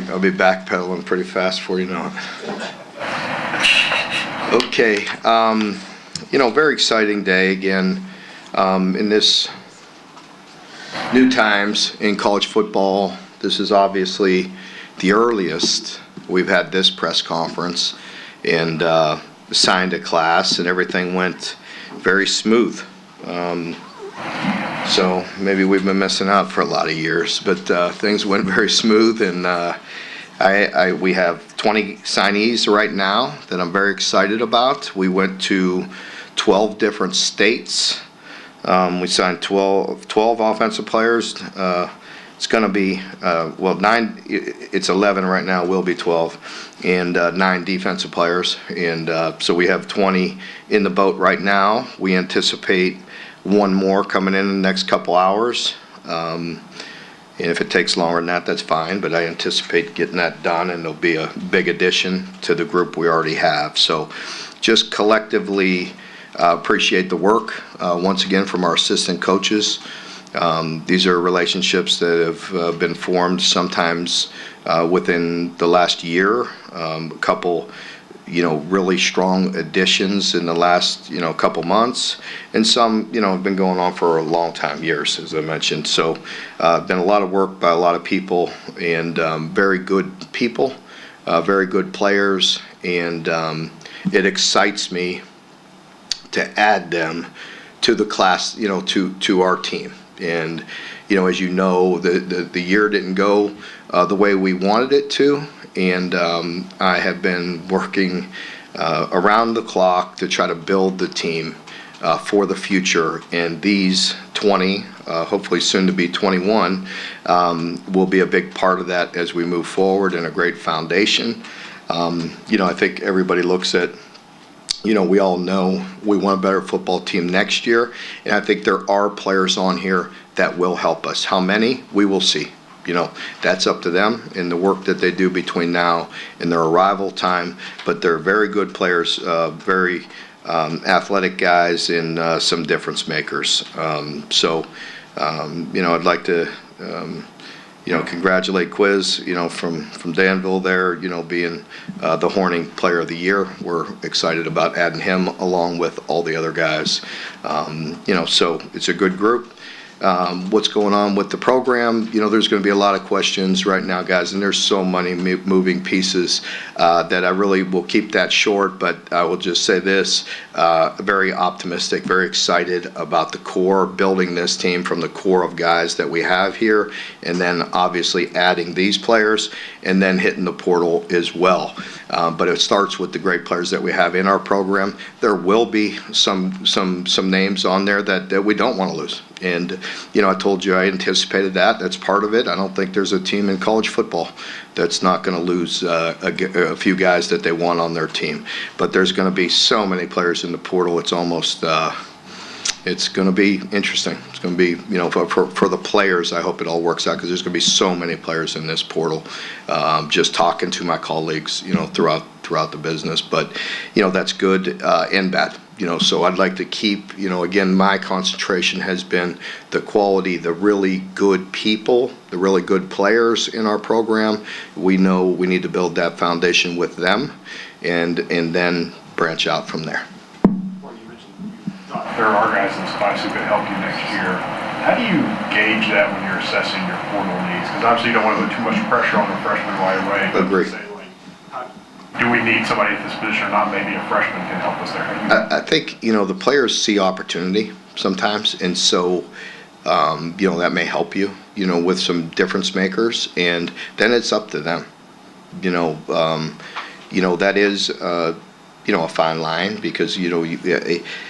I'll be backpedaling pretty fast before you know it. Okay, very exciting day again in this new times in college football. This is obviously the earliest we've had this press conference, and signed a class, and everything went very smooth. So maybe we've been missing out for a lot of years, but things went very smooth, and we have 20 signees right now that I'm very excited about. We went to 12 different states. We signed 12 offensive players. It's going to be, 9, it's 11 right now, will be 12, and 9 defensive players. And so we have 20 in the boat right now. We anticipate one more coming in the next couple hours. And if it takes longer than that, that's fine, but I anticipate getting that done, and it'll be a big addition to the group we already have. So just collectively appreciate the work, once again, from our assistant coaches. These are relationships that have been formed sometimes within the last year. A couple, really strong additions in the last, couple months, and some, have been going on for a long time, years, as I mentioned. So, been a lot of work by a lot of people, and very good people, very good players, and it excites me to add them to the class, to our team. And, as you know, the year didn't go the way we wanted it to, and I have been working around the clock to try to build the team for the future. And these 20, hopefully soon to be 21, will be a big part of that as we move forward, and a great foundation. I think everybody looks at, we all know we want a better football team next year, and I think there are players on here that will help us. How many? We will see. That's up to them and the work that they do between now and their arrival time, but they're very good players, very athletic guys, and some difference makers. I'd like to congratulate Quiz, from Danville there, being the Horning Player of the Year. We're excited about adding him along with all the other guys. So it's a good group. What's going on with the program? There's going to be a lot of questions right now, guys, and there's so many moving pieces that I really will keep that short, but I will just say this, very optimistic, very excited about the core, building this team from the core of guys that we have here, and then obviously adding these players, and then hitting the portal as well. But it starts with the great players that we have in our program. There will be some names on there that we don't want to lose. And, I told you I anticipated that. That's part of it. I don't think there's a team in college football that's not going to lose a few guys that they want on their team. But there's going to be so many players in the portal. It's almost it's going to be interesting. It's going to be, for the players, I hope it all works out, because there's going to be so many players in this portal. Just talking to my colleagues, throughout the business. But, that's good and bad. So I'd like to keep, again, my concentration has been the quality, the really good people, the really good players in our program. We know we need to build that foundation with them, and then branch out from there. Well, you mentioned there are guys in this class who could help you next year. How do you gauge that when you're assessing your portal needs? Because obviously you don't want to put too much pressure on the freshmen right away. Agree. Do we need somebody at this position or not? Maybe a freshman can help us there. I think, the players see opportunity sometimes, and so, that may help you, with some difference makers, and then it's up to them. That is, a fine line, because,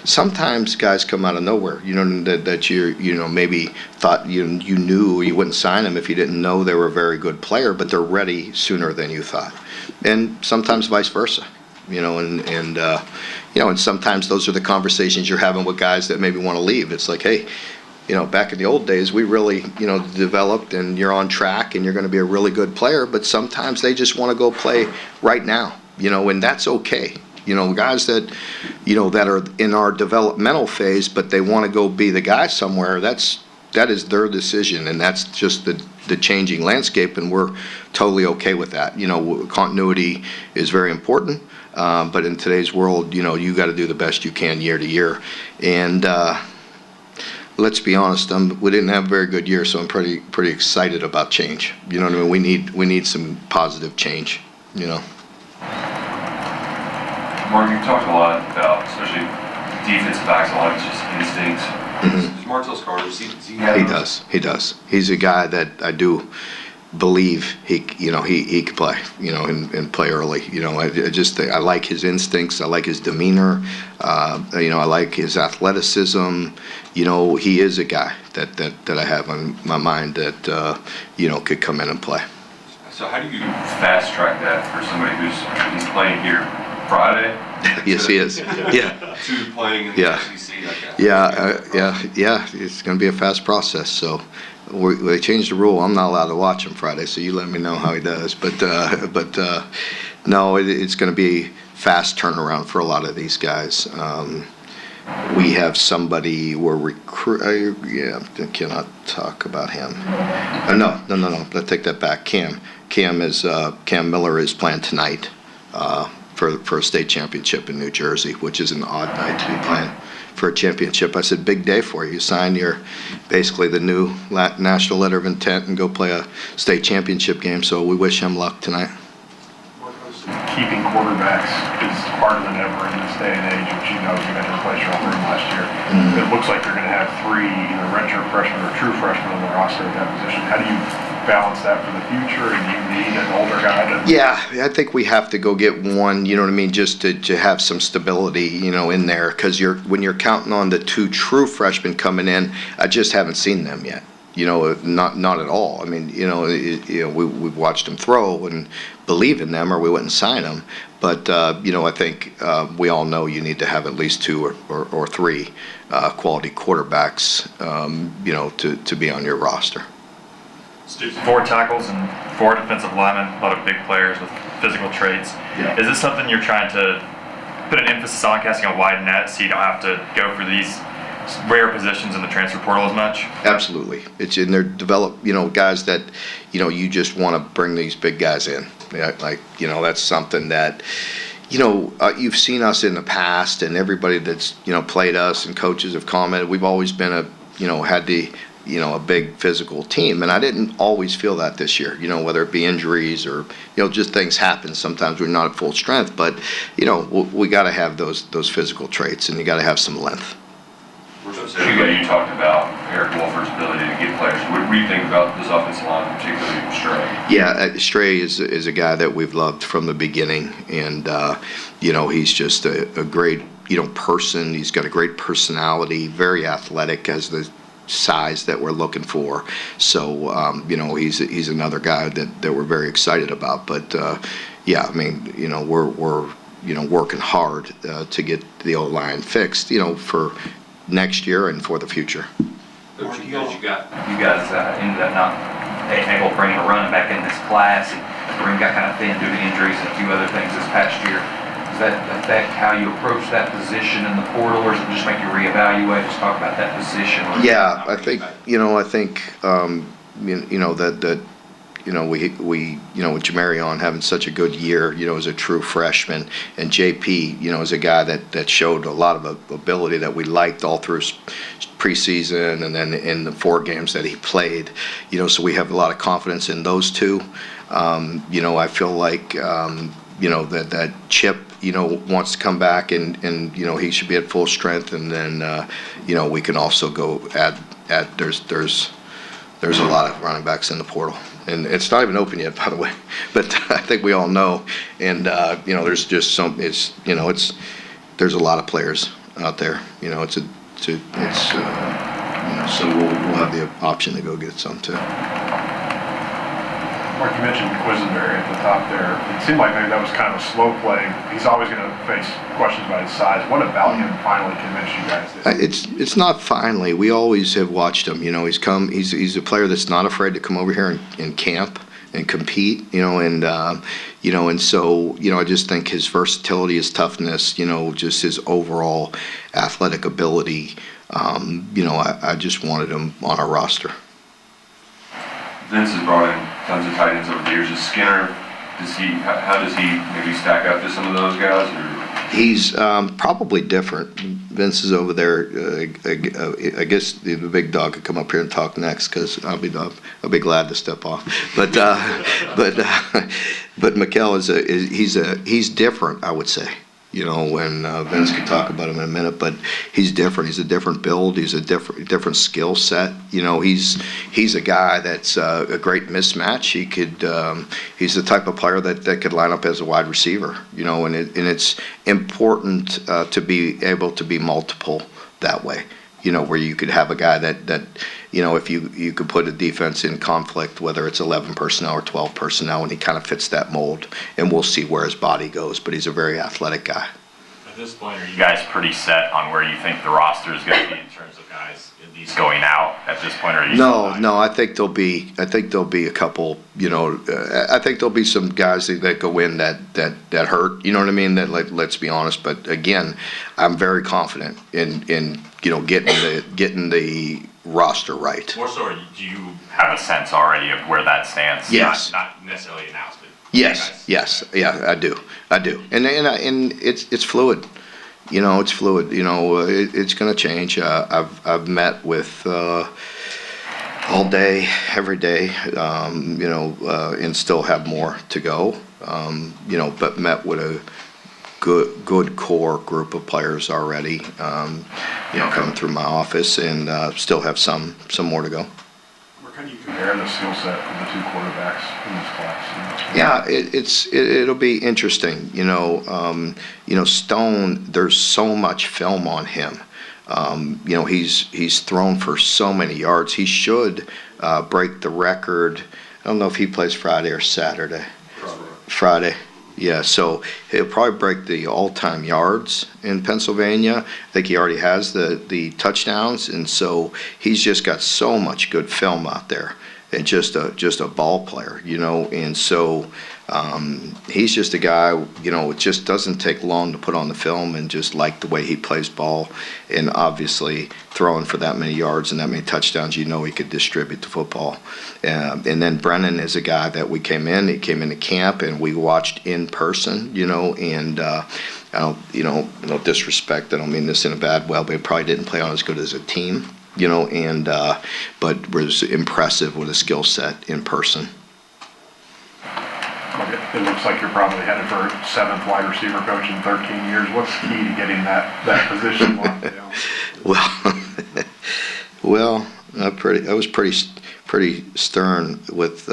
sometimes guys come out of nowhere, that you maybe thought you knew you wouldn't sign them if you didn't know they were a very good player, but they're ready sooner than you thought. And sometimes vice versa, and sometimes those are the conversations you're having with guys that maybe want to leave. It's like, hey, back in the old days, we really, developed, and you're on track, and you're going to be a really good player, but sometimes they just want to go play right now, and that's okay. Guys that, that are in our developmental phase, but they want to go be the guy somewhere, that is their decision, and that's just the the changing landscape, and we're totally okay with that. Continuity is very important, but in today's world, you got to do the best you can year to year. And let's be honest, we didn't have a very good year, so I'm pretty excited about change. You know what I mean? We need some positive change. Mark, you've talked a lot about, especially defensive backs, a lot of it's just instincts. Does Martell's Carter, does he have those? He does. He's a guy that I do believe he could play, and play early. I like his instincts. I like his demeanor. I like his athleticism. He is a guy that I have on my mind that, could come in and play. So how do you fast track that for somebody he's playing here Friday? Yes, he is. Yeah. To playing in the SEC like that? Yeah. It's going to be a fast process. So they changed the rule. I'm not allowed to watch him Friday, so you let me know how he does. But no, it's going to be fast turnaround for a lot of these guys. We have somebody we're I cannot talk about him. No. Let's take that back. Cam Miller is playing tonight for a state championship in New Jersey, which is an odd night to be playing for a championship. I said, big day for you. You sign basically the new national letter of intent and go play a state championship game. So we wish him luck tonight. Keeping quarterbacks is harder than ever in this day and age, which you had to replace your room last year. It looks like they're going to have 3 either redshirt freshmen or true freshmen on the roster at that position. How do you balance that for the future? And do you need an older guy to? Yeah, I think we have to go get one. You know what I mean, just to have some stability, in there, because when you're counting on the 2 true freshmen coming in, I just haven't seen them yet. Not at all. I mean, we've watched them throw and believe in them, or we wouldn't sign them. But I think we all know you need to have at least 2 or 3 quality quarterbacks, to be on your roster. Stoops, 4 tackles and 4 defensive linemen, a lot of big players with physical traits. Yeah. Is this something you're trying to put an emphasis on, casting a wide net, so you don't have to go for these rare positions in the transfer portal as much? Absolutely. It's in there, develop, guys that, you just want to bring these big guys in. That's something that, you've seen us in the past, and everybody that's, played us and coaches have commented, we've always been a big physical team, and I didn't always feel that this year, whether it be injuries or, just things happen. Sometimes we're not at full strength, but, we got to have those physical traits, and you got to have some length. You talked about Eric Wolford's ability to get players. What do you think about this offensive line, particularly Stray? Yeah, Stray is a guy that we've loved from the beginning, and he's just a great person. He's got a great personality, very athletic, has the size that we're looking for. So he's another guy that we're very excited about. But we're working hard to get the O-line fixed, for next year and for the future. You guys ended up not able to bring a running back in this class, and the ring got kind of thin due to injuries and a few other things this past year. Does that affect how you approach that position in the portal, or does it just make you reevaluate? Just talk about that position. Yeah, I think with Jamarion having such a good year, as a true freshman, and JP, is a guy that showed a lot of ability that we liked all through preseason, and then in the 4 games that he played, so we have a lot of confidence in those 2. I feel like, that Chip, wants to come back, and he should be at full strength, and then, we can also go add there's a lot of running backs in the portal. And it's not even open yet, by the way. But I think we all know. And there's just there's a lot of players out there. So we'll have the option to go get some too. Mark, you mentioned Quisenberry at the top there. It seemed like maybe that was kind of a slow play. He's always going to face questions about his size. What about him finally convinced you guys this? It's not finally. We always have watched him. He's a player that's not afraid to come over here and camp and compete. And so I just think his versatility, his toughness, just his overall athletic ability. I just wanted him on our roster. Vince has brought in tons of tight ends over the years. Is Skinner, how does he maybe stack up to some of those guys? Or? He's probably different. Vince is over there. I guess the big dog could come up here and talk next because I'll be glad to step off. But Mikel he's different, I would say. You know, when Vince can talk about him in a minute, but he's different. He's a different build. He's a different skill set. You know, he's a guy that's a great mismatch. He's the type of player that could line up as a wide receiver. You know, and it's important to be able to be multiple that way. You know, where you could have a guy that you know, if you could put a defense in conflict, whether it's 11 personnel or 12 personnel, and he kind of fits that mold, and we'll see where his body goes, but he's a very athletic guy. At this point, are you guys pretty set on where you think the roster is going to be in terms of guys at least going out at this point? Or are you No, I think there'll be a couple, you know, I think there'll be some guys that go in that hurt, you know what I mean, that let's be honest, but again, I'm very confident in you know, getting the roster right. More so, do you have a sense already of where that stands? Yes. Not necessarily announced, but Yes, yeah, I do, and it's fluid, you know, it's fluid, you know, it's going to change. I've met with all day, every day, you know, and still have more to go, you know, but met with a good core group of players already, you know, coming through my office, and still have some more to go. Where can you compare the skill set of the two quarterbacks in this class? Yeah, it'll be interesting. You know, Stone. There's so much film on him. You know, he's thrown for so many yards. He should break the record. I don't know if he plays Friday or Saturday. Friday. Yeah, so he'll probably break the all-time yards in Pennsylvania. I think he already has the touchdowns, and so he's just got so much good film out there, and just a ball player, you know. And so he's just a guy, you know, it just doesn't take long to put on the film and just like the way he plays ball, and obviously throwing for that many yards and that many touchdowns, you know, he could distribute the football. And then Brennan is a guy that he came into camp and we watched in person, you know, and I don't, you know, no disrespect, I don't mean this in a bad way, but he probably didn't play on as good as a team, you know, and but was impressive with a skill set in person. It looks like you're probably headed for 7th wide receiver coach in 13 years. What's key to getting that position locked down? Well, I was pretty stern with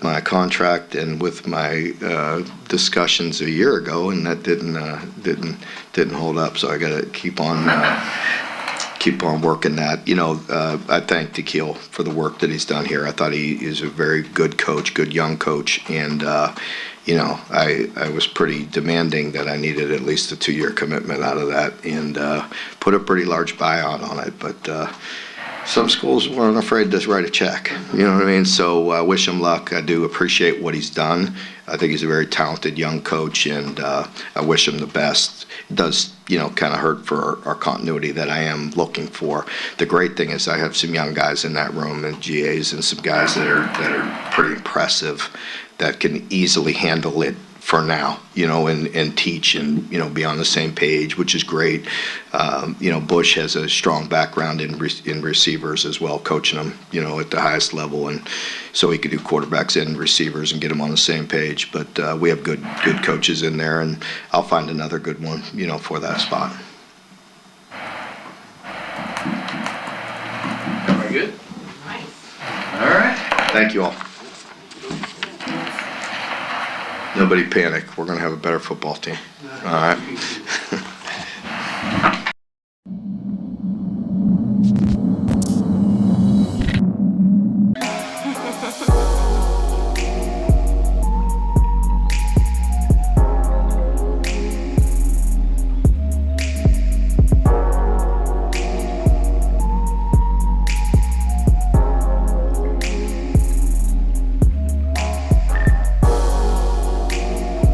my contract and with my discussions a year ago, and that didn't hold up. So I got to keep on working that. You know, I thank Tequil for the work that he's done here. I thought he is a very good coach, good young coach, and you know, I was pretty demanding that I needed at least a 2-year commitment out of that, and put a pretty large buyout on it. But some schools weren't afraid to write a check. You know what I mean? So I wish him luck. I do appreciate what he's done. I think he's a very talented young coach, and I wish him the best. It does, you know, kind of hurt for our continuity that I am looking for. The great thing is I have some young guys in that room, and GAs, and some guys that are pretty impressive, that can easily handle it for now, you know, and teach and, you know, be on the same page, which is great. You know, Bush has a strong background in receivers as well, coaching them, you know, at the highest level, and so he could do quarterbacks and receivers and get them on the same page. But we have good coaches in there, and I'll find another good one, you know, for that spot. Very good. Nice. All right. Thank you all. Nobody panic. We're going to have a better football team. All right.